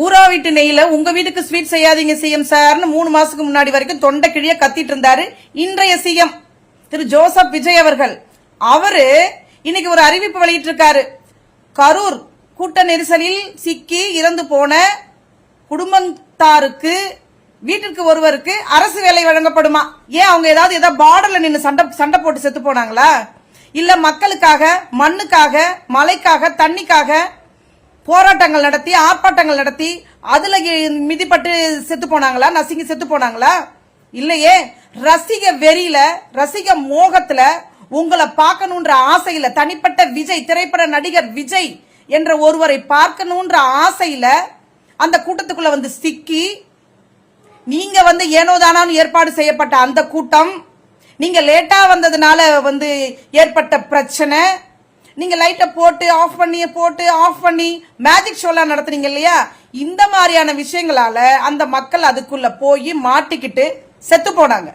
ஊரா வீட்டு நெய்ல உங்க வீட்டுக்கு ஸ்வீட் செய்யாதீங்க சிஎம் சார்னு 3 மாசத்துக்கு முன்னாடி வரைக்கும் தொண்டை கிழிய கத்திட்டு இருந்தாரு இன்றைய சிஎம் திரு ஜோசப் விஜய் அவர்கள். அவரு இன்னைக்கு ஒரு அறிவிப்பு வெளியிட்டு இருக்காரு. கரூர் கூட்ட நெரிசலில் சிக்கி இறந்து போன குடும்பத்தாருக்கு வீட்டிற்கு ஒருவருக்கு அரசு வேலை வழங்கப்படுமா? ஏன் அவங்க ஏதாவது பார்டர்ல நின்று சண்டை போட்டு செத்து போனாங்களா? இல்ல மக்களுக்காக, மண்ணுக்காக, மலைக்காக, தண்ணிக்காக போராட்டங்கள் நடத்தி, ஆர்ப்பாட்டங்கள் நடத்தி அதுல மிதிப்பட்டு செத்து போனாங்களா? நசுங்கி செத்து போனாங்களா? இல்லையே. ரசிக வெறியில, ரசிக மோகத்துல, உங்களை பார்க்கணுன்ற ஆசையில, தனிப்பட்ட விஜய், திரைப்பட நடிகர் விஜய் என்ற ஒருவரை பார்க்கணுன்ற ஆசையில அந்த கூட்டத்துக்குள்ள வந்து சிக்கி, நீங்க ஏனோதானான்னு ஏற்பாடு செய்யப்பட்ட அந்த கூட்டம், நீங்க லேட்டா வந்ததுனால ஏற்பட்ட பிரச்சனை, நீங்க லைட்டை போட்டு ஆஃப் பண்ணி மேஜிக் ஷோலாம் நடத்துறீங்க இல்லையா? இந்த மாதிரியான விஷயங்களால அந்த மக்கள் அதுக்குள்ள போய் மாட்டிக்கிட்டு செத்து போனாங்க.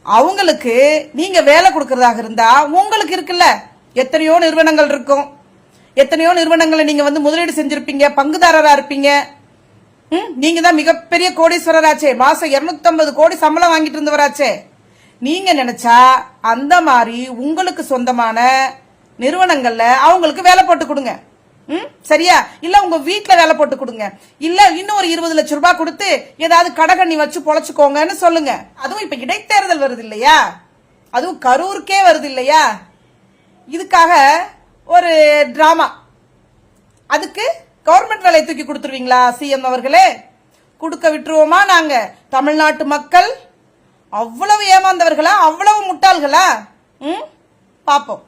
அவங்களுக்கு நீங்க வேலை கொடுக்கறதாக இருந்தா, உங்களுக்கு இருக்குல்ல, எத்தனையோ நிறுவனங்கள் இருக்கும், எத்தனையோ நிறுவனங்களை நீங்க முதலீடு செஞ்சிருப்பீங்க, பங்குதாரரா இருப்பீங்க. நீங்க தான் மிகப்பெரிய கோடீஸ்வரராச்சே, மாசம் 250 கோடி சம்பளம் வாங்கிட்டு இருந்தவராச்சே. நீங்க நினைச்சா அந்த மாதிரி உங்களுக்கு சொந்தமான நிறுவனங்கள்ல அவங்களுக்கு வேலை போட்டு கொடுங்க. சரியா? இல்ல உங்க வீட்டுல வேலை போட்டு கொடுங்க. இல்ல இன்னும் ஒரு 20 லட்சம் ரூபாய் கொடுத்து ஏதாவது கடகண்ணி வச்சு பொழைச்சுக்கோங்கன்னு சொல்லுங்க. அதுவும் இப்ப இடைத்தேர்தல் வருது இல்லையா? அதுவும் கரூருக்கே வருது இல்லையா? இதுக்காக ஒரு டிராமா. அதுக்கு கவர்மெண்ட் வேலையை தூக்கி கொடுத்துருவீங்களா சிஎம் அவர்களே? கொடுக்க விட்டுருவோமா நாங்க? தமிழ்நாட்டு மக்கள் அவ்வளவு ஏமாந்தவர்களா? அவ்வளவு முட்டாள்களா? பாப்போம்.